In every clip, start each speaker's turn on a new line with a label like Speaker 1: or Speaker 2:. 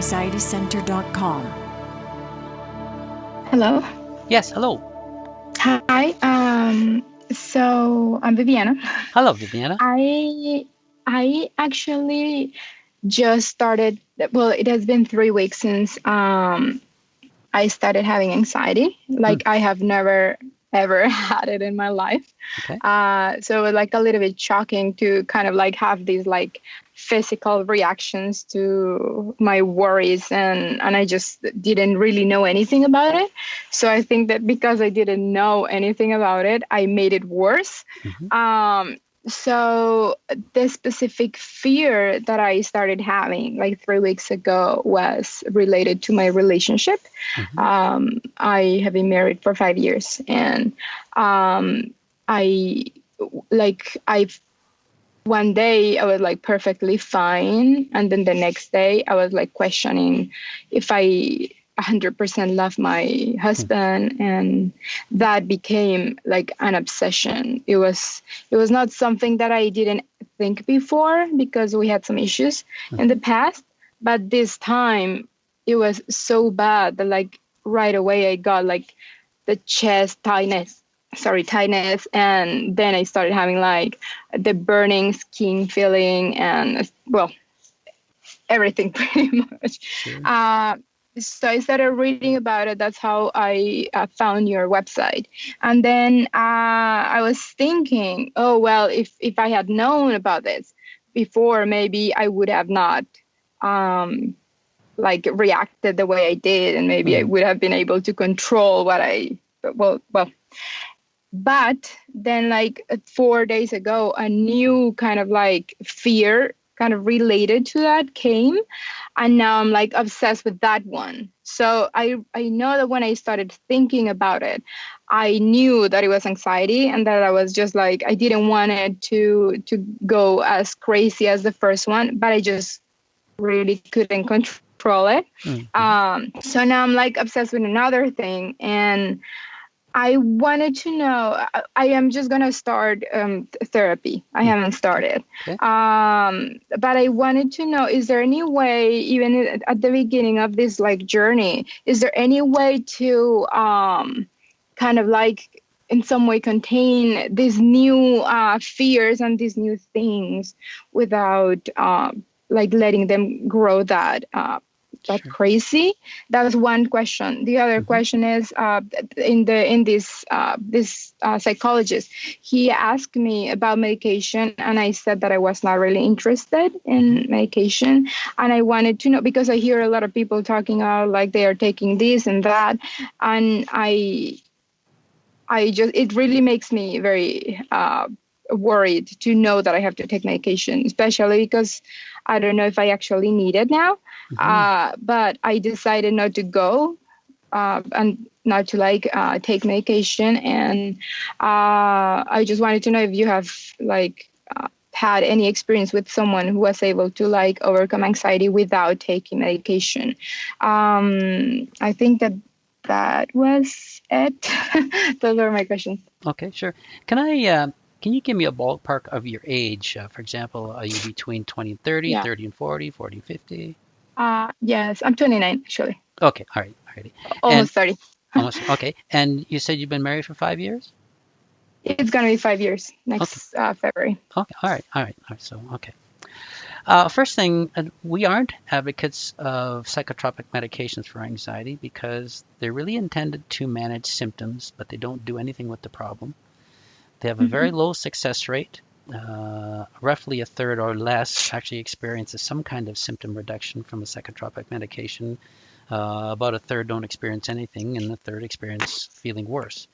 Speaker 1: anxietycenter.com.
Speaker 2: Hello.
Speaker 3: Yes, hello.
Speaker 2: Hi. So I'm Viviana.
Speaker 3: Hello, Viviana.
Speaker 2: I actually just started. Well, it has been 3 weeks since I started having anxiety. Like I have never ever had it in my life.
Speaker 3: Okay.
Speaker 2: So it was like a little bit shocking to kind of like have these like physical reactions to my worries, and I just didn't really know anything about it. So I think that because I didn't know anything about it, I made it worse. So this specific fear that I started having like 3 weeks ago was related to my relationship. I have been married for 5 years, and I one day I was like perfectly fine, and then the next day I was like questioning if I 100% love my husband, and that became like an obsession. It was not something that I didn't think before because we had some issues in the past, but this time it was so bad that like right away I got like the chest tightness, and then I started having like the burning skin feeling, and well, everything pretty much.
Speaker 3: Sure.
Speaker 2: So I started reading about it. That's how I found your website. And then I was thinking, oh, well, if I had known about this before, maybe I would have not like reacted the way I did. And maybe I would have been able to control what but then like 4 days ago, a new kind of like fear kind of related to that came, and now I'm like obsessed with that one. So I know that when I started thinking about it, I knew that it was anxiety, and that I was just like, I didn't want it to go as crazy as the first one, but I just really couldn't control it. So now I'm like obsessed with another thing, and I wanted to know, I am just going to start therapy. I haven't started.
Speaker 3: Okay.
Speaker 2: But I wanted to know, is there any way, even at the beginning of this like journey, is there any way to kind of like in some way contain these new fears and these new things without like letting them grow that crazy? That's one question. The other question is this psychologist, he asked me about medication, and I said that I was not really interested in medication, and I wanted to know, because I hear a lot of people talking about like they are taking this and that, and it really makes me very worried to know that I have to take medication, especially because I don't know if I actually need it now. But I decided not to go and not to like take medication. And I just wanted to know if you have like had any experience with someone who was able to like overcome anxiety without taking medication. I think that was it. Those are my questions.
Speaker 3: Okay, sure. Can you give me a ballpark of your age? For example, are you between 20 and 30,
Speaker 2: Yeah.
Speaker 3: 30 and 40, 40 and 50?
Speaker 2: Yes, I'm 29 actually.
Speaker 3: Okay, all right, alrighty.
Speaker 2: Almost 30.
Speaker 3: Almost, okay. And you said you've been married for 5 years?
Speaker 2: It's gonna be 5 years next February.
Speaker 3: Okay, all right. So, okay. First thing, we aren't advocates of psychotropic medications for anxiety because they're really intended to manage symptoms, but they don't do anything with the problem. They have a very low success rate. Roughly a third or less actually experiences some kind of symptom reduction from a psychotropic medication. About a third don't experience anything, and a third experience feeling worse.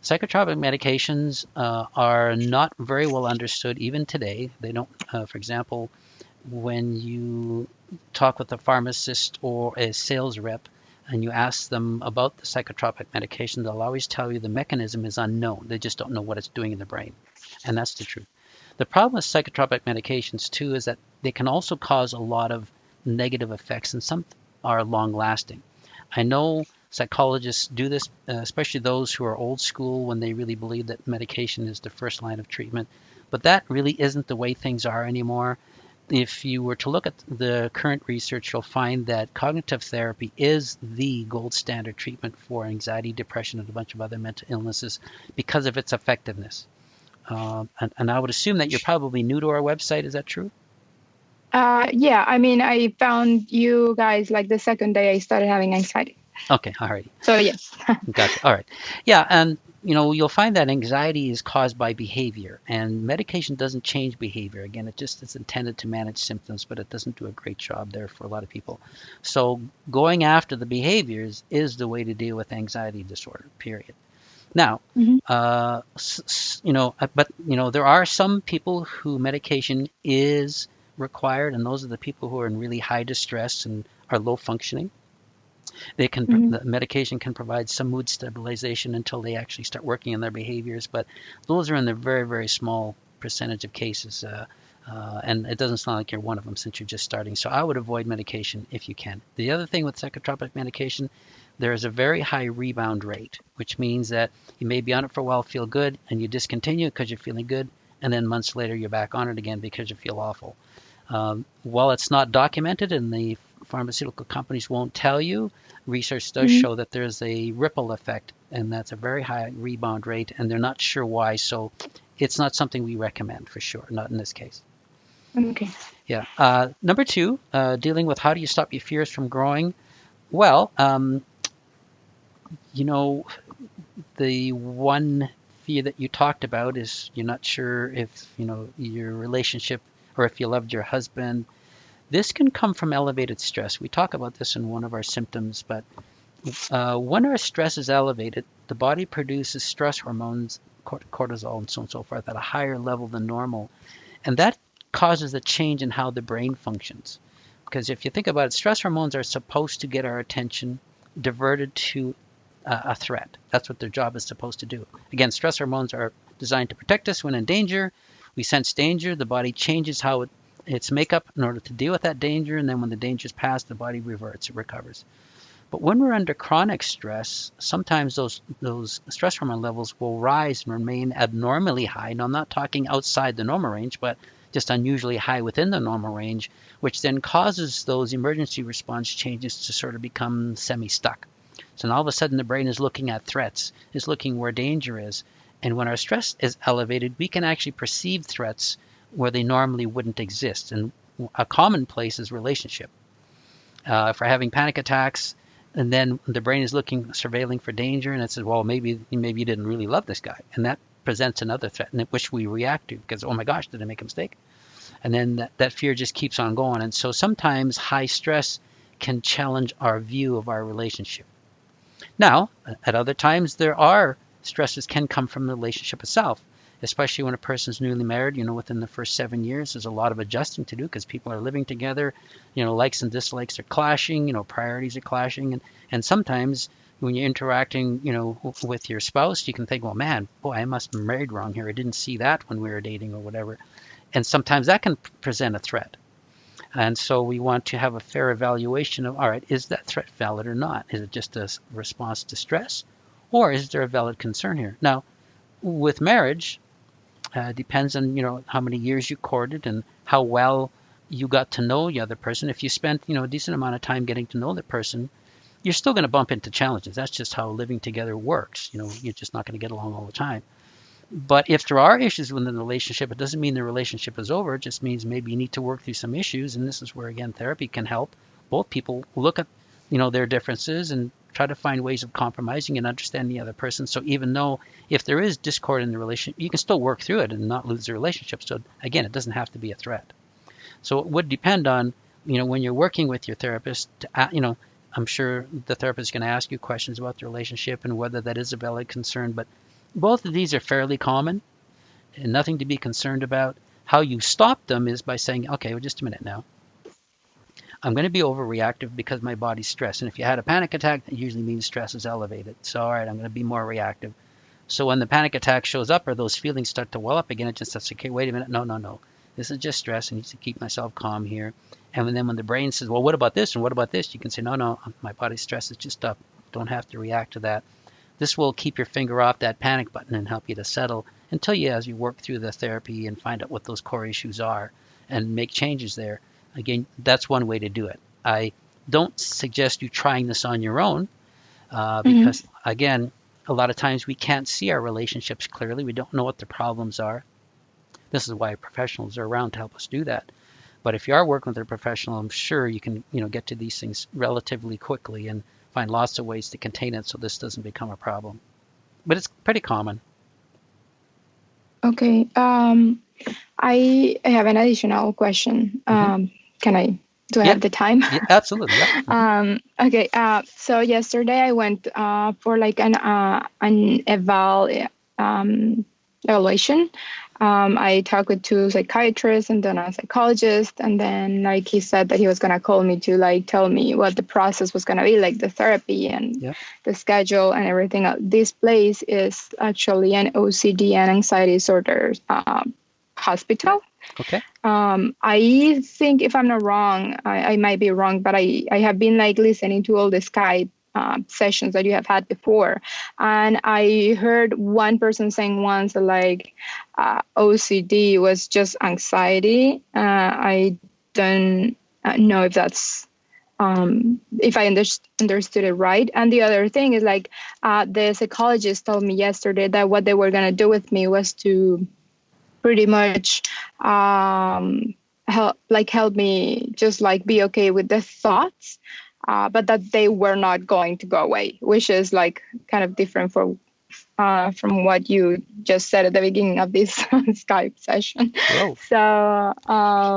Speaker 3: Psychotropic medications are not very well understood even today. They don't, for example, when you talk with a pharmacist or a sales rep and you ask them about the psychotropic medication, they'll always tell you the mechanism is unknown. They just don't know what it's doing in the brain. And that's the truth. The problem with psychotropic medications, too, is that they can also cause a lot of negative effects, and some are long-lasting. I know psychologists do this, especially those who are old school, when they really believe that medication is the first line of treatment. But that really isn't the way things are anymore. if you were to look at the current research, you'll find that cognitive therapy is the gold standard treatment for anxiety, depression, and a bunch of other mental illnesses because of its effectiveness. And I would assume that you're probably new to our website. Is that true?
Speaker 2: Yeah, I mean, I found you guys like the second day I started having anxiety.
Speaker 3: Okay, all right.
Speaker 2: So yes.
Speaker 3: Gotcha. All right. Yeah, and you'll find that anxiety is caused by behavior, and medication doesn't change behavior. Again, it just is intended to manage symptoms, but it doesn't do a great job there for a lot of people. So going after the behaviors is the way to deal with anxiety disorder, period. Now,
Speaker 2: Hmm.
Speaker 3: but there are some people who medication is required, and those are the people who are in really high distress and are low functioning.
Speaker 2: Hmm.
Speaker 3: The medication can provide some mood stabilization until they actually start working on their behaviors, but those are in the very, very small percentage of cases. And it doesn't sound like you're one of them since you're just starting. So I would avoid medication if you can. The other thing with psychotropic medication, there is a very high rebound rate, which means that you may be on it for a while, feel good, and you discontinue because you're feeling good, and then months later you're back on it again because you feel awful. While it's not documented and the pharmaceutical companies won't tell you, research does
Speaker 2: Hmm.
Speaker 3: show that there's a ripple effect, and that's a very high rebound rate, and they're not sure why. So it's not something we recommend for sure, not in this case.
Speaker 2: Okay.
Speaker 3: Yeah. Number two, dealing with how do you stop your fears from growing? Well, you know, the one fear that you talked about is you're not sure if, your relationship or if you loved your husband. This can come from elevated stress. We talk about this in one of our symptoms, but when our stress is elevated, the body produces stress hormones, cortisol, and so on and so forth, at a higher level than normal. And that causes a change in how the brain functions. Because if you think about it, stress hormones are supposed to get our attention diverted to a threat. That's what their job is supposed to do. Again, stress hormones are designed to protect us when in danger. We sense danger, the body changes its makeup in order to deal with that danger, and then when the danger is past, the body reverts, it recovers. But when we're under chronic stress, sometimes those stress hormone levels will rise and remain abnormally high. Now, I'm not talking outside the normal range, but just unusually high within the normal range, which then causes those emergency response changes to sort of become semi-stuck. So now all of a sudden the brain is looking at threats, is looking where danger is. And when our stress is elevated, we can actually perceive threats where they normally wouldn't exist. And a common place is relationship. If we're having panic attacks, and then the brain is looking, surveilling for danger, and it says, well, maybe you didn't really love this guy. And that presents another threat, which we react to because, oh my gosh, did I make a mistake? And then that fear just keeps on going. And so sometimes high stress can challenge our view of our relationship. Now, at other times, there are stresses can come from the relationship itself, especially when a person's newly married. Within the first 7 years, there's a lot of adjusting to do because people are living together. Likes and dislikes are clashing. Priorities are clashing, and sometimes when you're interacting, with your spouse, you can think, well, man, boy, I must have married wrong here. I didn't see that when we were dating or whatever. And sometimes that can present a threat. And so we want to have a fair evaluation of, all right, is that threat valid or not? Is it just a response to stress, or is there a valid concern here? Now, with marriage, depends on how many years you courted and how well you got to know the other person. If you spent a decent amount of time getting to know the person, you're still going to bump into challenges. That's just how living together works. You're just not going to get along all the time. But if there are issues within the relationship, it doesn't mean the relationship is over. It just means maybe you need to work through some issues. And this is where, again, therapy can help both people look at, their differences and try to find ways of compromising and understanding the other person. So even though if there is discord in the relationship, you can still work through it and not lose the relationship. So again, it doesn't have to be a threat. So it would depend on, when you're working with your therapist, I'm sure the therapist is going to ask you questions about the relationship and whether that is a valid concern. But both of these are fairly common and nothing to be concerned about. How you stop them is by saying, okay, well, just a minute now. I'm going to be overreactive because my body's stressed. And if you had a panic attack, that usually means stress is elevated. So, all right, I'm going to be more reactive. So when the panic attack shows up or those feelings start to well up again, it just says, okay, wait a minute. No. This is just stress. I need to keep myself calm here. And then when the brain says, well, what about this? And what about this? You can say, no, my body's stress is just up. Don't have to react to that. This will keep your finger off that panic button and help you to settle until as you work through the therapy and find out what those core issues are. and make changes there. Again, that's one way to do it. I don't suggest you trying this on your own
Speaker 2: Mm-hmm.
Speaker 3: because, again, a lot of times we can't see our relationships clearly. We don't know what the problems are. This is why professionals are around to help us do that. But if you are working with a professional, I'm sure you can, get to these things relatively quickly and find lots of ways to contain it so this doesn't become a problem. But it's pretty common.
Speaker 2: Okay. I have an additional question.
Speaker 3: Hmm.
Speaker 2: Can I? Do I
Speaker 3: Yeah,
Speaker 2: have the time?
Speaker 3: yeah, absolutely. Yeah. Hmm.
Speaker 2: Okay. So yesterday I went for like an evaluation. I talked with two psychiatrists and then a psychologist, and then like he said that he was gonna call me to like tell me what the process was gonna be, like the therapy and
Speaker 3: Yeah.
Speaker 2: the schedule and everything else. This place is actually an OCD and anxiety disorder hospital.
Speaker 3: Okay.
Speaker 2: I think if I'm not wrong, I might be wrong, but I have been like listening to all the Skype sessions that you have had before. And I heard one person saying once that like OCD was just anxiety. I don't know if that's if I understood it right. And the other thing is like the psychologist told me yesterday that what they were going to do with me was to pretty much help me just like be okay with the thoughts, but that they were not going to go away, which is like kind of different from what you just said at the beginning of this Skype session.
Speaker 3: Whoa.
Speaker 2: So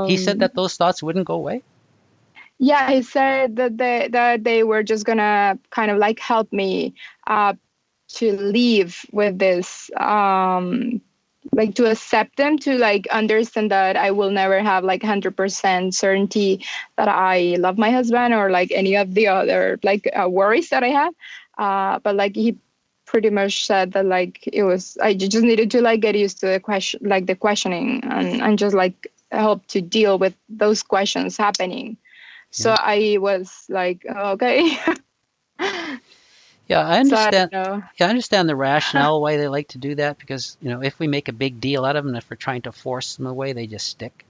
Speaker 3: He said that those thoughts wouldn't go away?
Speaker 2: yeah, he said that they were just gonna kind of like help me to leave with this like to accept them, to like understand that I will never have like 100% certainty that I love my husband or like any of the other like worries that I have. But like he pretty much said that like it was I just needed to like get used to the question, like the questioning, and just like help to deal with those questions happening. So
Speaker 3: Yeah.
Speaker 2: I was like, okay.
Speaker 3: Yeah, I
Speaker 2: So I
Speaker 3: understand.
Speaker 2: don't know.
Speaker 3: Yeah, I understand the rationale why they like to do that because, if we make a big deal out of them, if we're trying to force them away, they just stick.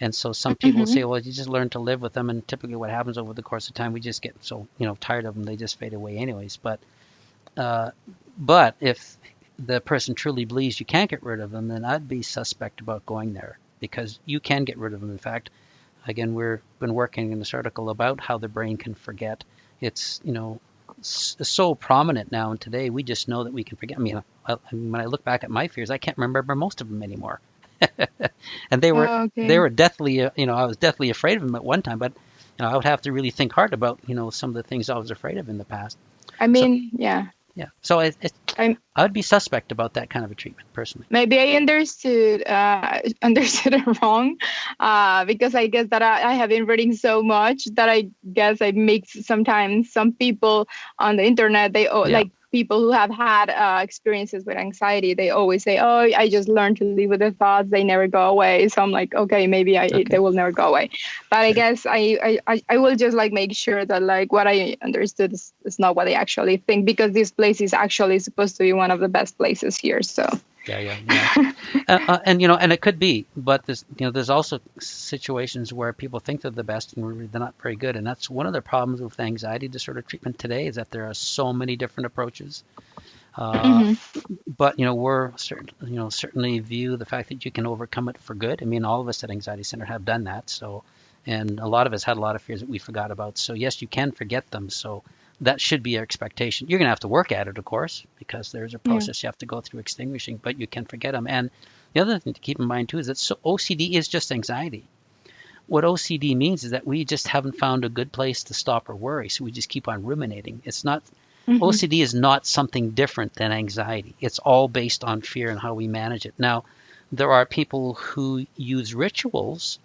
Speaker 3: And so some people
Speaker 2: Hmm.
Speaker 3: say, well, you just learn to live with them. And typically what happens over the course of time, we just get so, tired of them, they just fade away anyways. Uh, but if the person truly believes you can't get rid of them, then I'd be suspect about going there because you can get rid of them. In fact, again, we've been working in this article about how the brain can forget. It's, so prominent now and today. We just know that we can forget. When I look back at my fears, I can't remember most of them anymore. And they
Speaker 2: Okay.
Speaker 3: were deathly, I was deathly afraid of them at one time, but I would have to really think hard about, some of the things I was afraid of in the past.
Speaker 2: I
Speaker 3: So
Speaker 2: mean, yeah.
Speaker 3: yeah, so
Speaker 2: I
Speaker 3: I would be suspect about that kind of a treatment personally.
Speaker 2: maybe I understood it wrong, because I guess that I have been reading so much that I guess I mix sometimes some people on the internet.
Speaker 3: Yeah.
Speaker 2: Like people who have had experiences with anxiety. They always say, "Oh, I just learned to live with the thoughts. They never go away." So I'm like, okay, maybe they
Speaker 3: Okay.
Speaker 2: will never go away. But I
Speaker 3: Sure.
Speaker 2: guess I will just like make sure that like what I understood is not what I actually think, because this place is actually supposed to be one of the best places here. So.
Speaker 3: Yeah. Yeah. Yeah. And it could be, but there's also situations where people think they're the best and really they're not very good, and that's one of the problems with anxiety disorder treatment today is that there are so many different approaches. Uh,
Speaker 2: Hmm.
Speaker 3: but certainly view the fact that you can overcome it for good. I mean, all of us at Anxiety Center have done that. So, and a lot of us had a lot of fears that we forgot about. So yes, you can forget them. So that should be your expectation. You're going to have to work at it, of course, because there's a
Speaker 2: Yeah.
Speaker 3: process you have to go through extinguishing, but you can forget them. And the other thing to keep in mind too is that OCD is just anxiety. What OCD means is that we just haven't found a good place to stop or worry, so we just keep on ruminating. It's not
Speaker 2: Hmm.
Speaker 3: OCD is not something different than anxiety. It's all based on fear and how we manage it. Now, there are people who use rituals.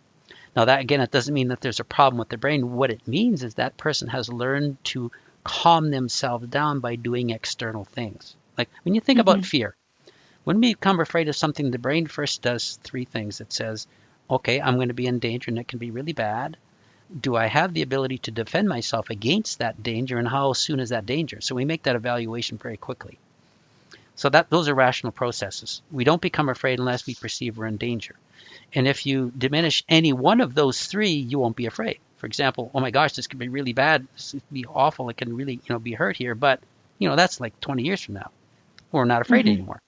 Speaker 3: Now, that again, it doesn't mean that there's a problem with the brain. What it means is that person has learned to calm themselves down by doing external things. Like when you think about
Speaker 2: Hmm.
Speaker 3: fear, when we become afraid of something, the brain first does three things. It says, okay, I'm going to be in danger and it can be really bad. Do I have the ability to defend myself against that danger, and how soon is that danger? So we make that evaluation very quickly. So that those are rational processes. We don't become afraid unless we perceive we're in danger. And if you diminish any one of those three, you won't be afraid. For example, oh my gosh, this could be really bad. This could be awful. It can really, be hurt here. But, that's like 20 years from now. We're not afraid
Speaker 2: Mm-hmm.
Speaker 3: anymore.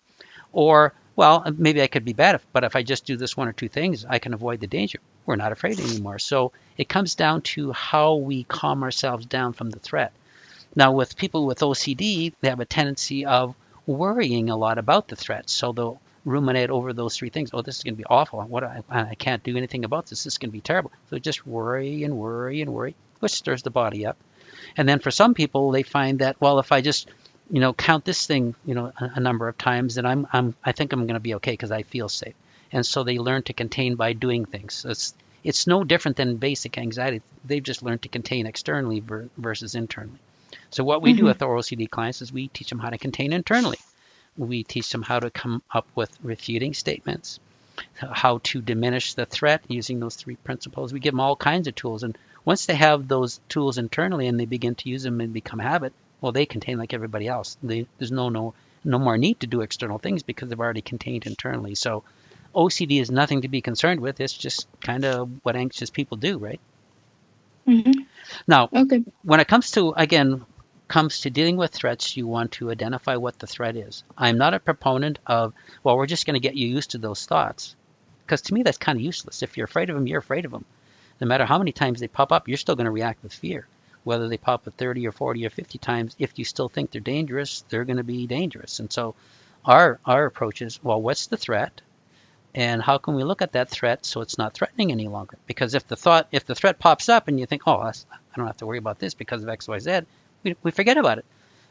Speaker 3: Or, well, maybe I could be bad, but if I just do this one or two things, I can avoid the danger. We're not afraid anymore. So it comes down to how we calm ourselves down from the threat. Now, with people with OCD, they have a tendency of worrying a lot about the threat. So they'll ruminate over those three things. Oh, this is going to be awful. I can't do anything about this. This is going to be terrible. So just worry and worry and worry, which stirs the body up. And then for some people, they find that, well, if I just count this thing, a number of times, then I think I'm going to be okay because I feel safe. And so they learn to contain by doing things. So it's no different than basic anxiety. They've just learned to contain externally versus internally. So what we do
Speaker 2: Mm-hmm.
Speaker 3: with our OCD clients is we teach them how to contain internally. We teach them how to come up with refuting statements, how to diminish the threat using those three principles. We give them all kinds of tools. And once they have those tools internally and they begin to use them and become a habit, well, they contain like everybody else. There's no more need to do external things because they've already contained internally. So OCD is nothing to be concerned with. It's just kind of what anxious people do, right?
Speaker 2: Mm-hmm.
Speaker 3: Now,
Speaker 2: Okay.
Speaker 3: when it comes to dealing with threats, you want to identify what the threat is. I'm not a proponent of, well, we're just going to get you used to those thoughts. Because to me, that's kind of useless. If you're afraid of them, you're afraid of them. No matter how many times they pop up, you're still going to react with fear. Whether they pop up 30 or 40 or 50 times, if you still think they're dangerous, they're going to be dangerous. And so our approach is, well, what's the threat? And how can we look at that threat so it's not threatening any longer? Because if the threat pops up and you think, oh, I don't have to worry about this because of X, Y, Z, we forget about it.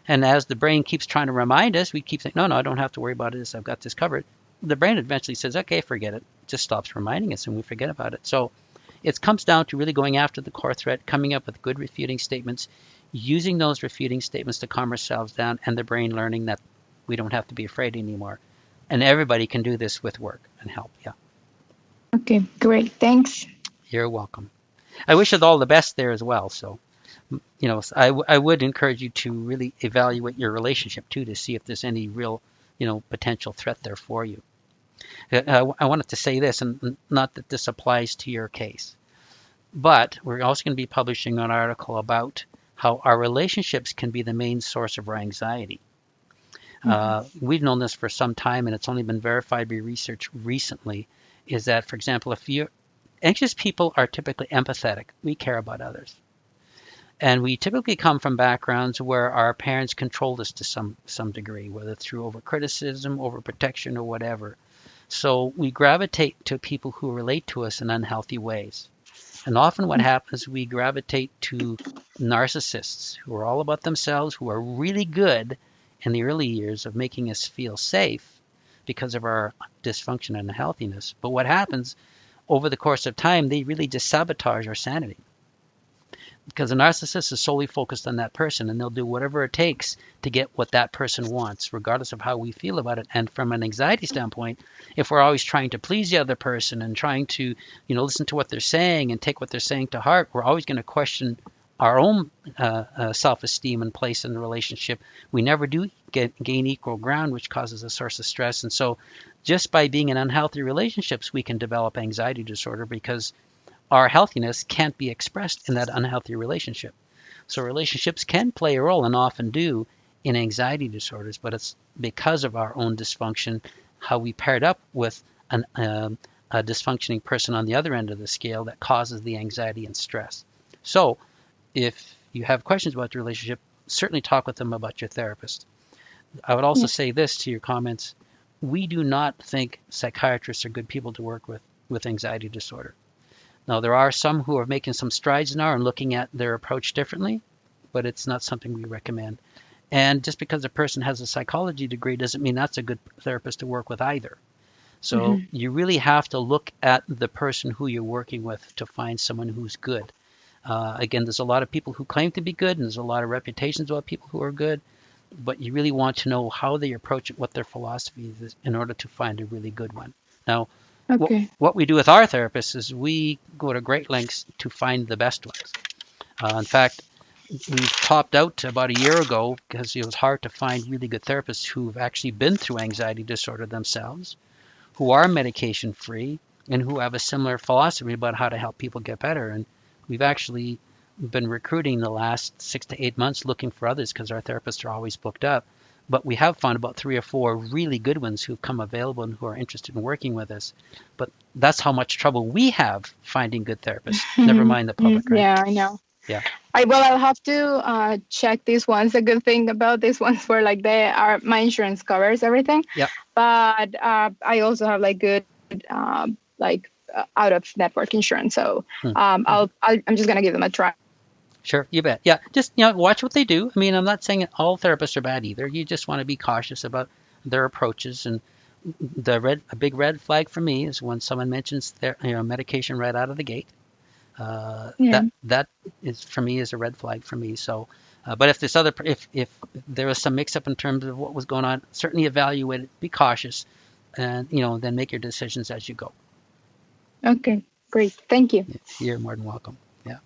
Speaker 3: And as the brain keeps trying to remind us, we keep saying, no, I don't have to worry about this. I've got this covered. The brain eventually says, okay, forget it. Just stops reminding us and we forget about it. So it comes down to really going after the core threat, coming up with good refuting statements, using those refuting statements to calm ourselves down, and the brain learning that we don't have to be afraid anymore. And everybody can do this with work and help. Yeah,
Speaker 2: Okay. Great. Thanks.
Speaker 3: you're welcome. I wish you all the best there as well. So, I would encourage you to really evaluate your relationship too to see if there's any real, potential threat there for you. I wanted to say this, and not that this applies to your case, but we're also going to be publishing an article about how our relationships can be the main source of our anxiety.
Speaker 2: Mm-hmm.
Speaker 3: We've known this for some time, and it's only been verified by research recently, is that, for example, if you anxious people are typically empathetic. We care about others. And we typically come from backgrounds where our parents controlled us to some degree, whether through overcriticism, overprotection, or whatever. So we gravitate to people who relate to us in unhealthy ways. And often what happens, we gravitate to narcissists who are all about themselves, who are really good in the early years of making us feel safe because of our dysfunction and unhealthiness. But what happens over the course of time, they really just sabotage our sanity. Because a narcissist is solely focused on that person, and they'll do whatever it takes to get what that person wants, regardless of how we feel about it. And from an anxiety standpoint, if we're always trying to please the other person and trying to, listen to what they're saying and take what they're saying to heart, we're always going to question our own self-esteem and place in the relationship. We never do gain equal ground, which causes a source of stress. And so just by being in unhealthy relationships, we can develop anxiety disorder because our healthiness can't be expressed in that unhealthy relationship. So relationships can play a role, and often do, in anxiety disorders, but it's because of our own dysfunction, how we paired up with a dysfunctioning person on the other end of the scale that causes the anxiety and stress. So if you have questions about the relationship, certainly talk with them about your therapist. I would also say this to your comments. We do not think psychiatrists are good people to work with anxiety disorder. Now, there are some who are making some strides now and looking at their approach differently, but it's not something we recommend. And just because a person has a psychology degree doesn't mean that's a good therapist to work with either. So you really have to look at the person who you're working with to find someone who's good. Again, there's a lot of people who claim to be good, and there's a lot of reputations about people who are good, but you really want to know how they approach it, what their philosophy is, in order to find a really good one. Now,
Speaker 2: Okay.
Speaker 3: what we do with our therapists is we go to great lengths to find the best ones. In fact, we've topped out about a year ago because it was hard to find really good therapists who've actually been through anxiety disorder themselves, who are medication free, and who have a similar philosophy about how to help people get better. And we've actually been recruiting the last 6 to 8 months looking for others because our therapists are always booked up. But we have found about 3 or 4 really good ones who've come available and who are interested in working with us. But that's how much trouble we have finding good therapists. Never mind the public, right?
Speaker 2: Yeah, I know.
Speaker 3: Yeah.
Speaker 2: I'll have to check these ones. The good thing about these ones were like my insurance covers everything.
Speaker 3: Yeah.
Speaker 2: But I also have like good out of network insurance. So I'm just gonna give them a try.
Speaker 3: Sure, you bet. Yeah, just watch what they do. I mean, I'm not saying all therapists are bad either. You just want to be cautious about their approaches. And a big red flag for me is when someone mentions their medication right out of the gate.
Speaker 2: Yeah.
Speaker 3: That is for me is a red flag for me. So, but if there was some mix up in terms of what was going on, certainly evaluate it, be cautious, and then make your decisions as you go.
Speaker 2: Okay, great. Thank you.
Speaker 3: You're more than welcome. Yeah.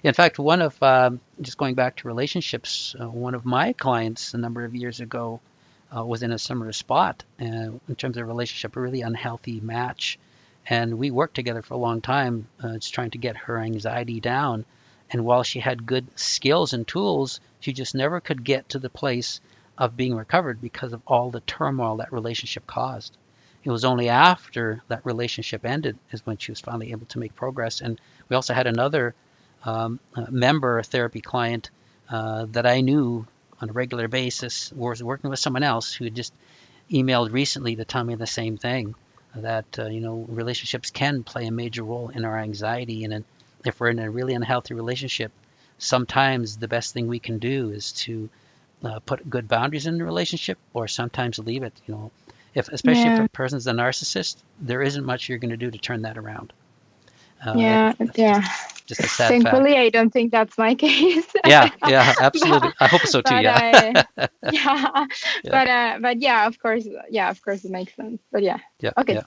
Speaker 3: In fact, just going back to relationships, one of my clients a number of years ago was in a similar spot in terms of relationship, a really unhealthy match. And we worked together for a long time, just trying to get her anxiety down. And while she had good skills and tools, she just never could get to the place of being recovered because of all the turmoil that relationship caused. It was only after that relationship ended is when she was finally able to make progress. And we also had another member therapy client that I knew on a regular basis was working with someone else who had just emailed recently to tell me the same thing, that relationships can play a major role in our anxiety. And if we're in a really unhealthy relationship, sometimes the best thing we can do is to put good boundaries in the relationship, or sometimes leave it. Especially if a person's a narcissist, there isn't much you're going to do to turn that around.
Speaker 2: Yeah.
Speaker 3: Just a sad
Speaker 2: Thankfully,
Speaker 3: fact.
Speaker 2: I don't think that's my case.
Speaker 3: Yeah, absolutely. I hope so too. Yeah.
Speaker 2: Yeah.
Speaker 3: Yeah.
Speaker 2: But yeah, of course, it makes sense. But yeah.
Speaker 3: Yeah.
Speaker 2: Okay.
Speaker 3: Yeah.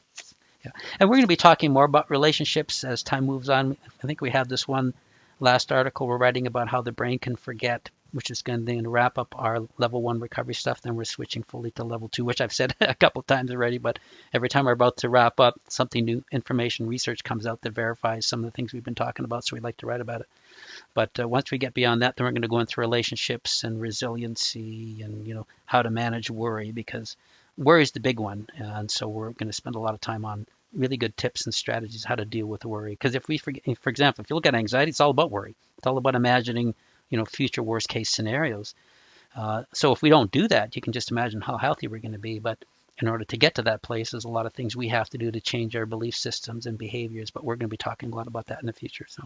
Speaker 3: Yeah. And we're going to be talking more about relationships as time moves on. I think we have this one last article we're writing about how the brain can forget, which is going to wrap up our level 1 recovery stuff. Then we're switching fully to level 2, which I've said a couple of times already. But every time we're about to wrap up, something new, information, research comes out that verifies some of the things we've been talking about. So we'd like to write about it. But once we get beyond that, then we're going to go into relationships and resiliency and how to manage worry, because worry is the big one. And so we're going to spend a lot of time on really good tips and strategies how to deal with worry. Because if we forget, for example, if you look at anxiety, it's all about worry. It's all about imagining future worst case scenarios. So if we don't do that, you can just imagine how healthy we're going to be. But in order to get to that place, there's a lot of things we have to do to change our belief systems and behaviors. But we're going to be talking a lot about that in the future. So.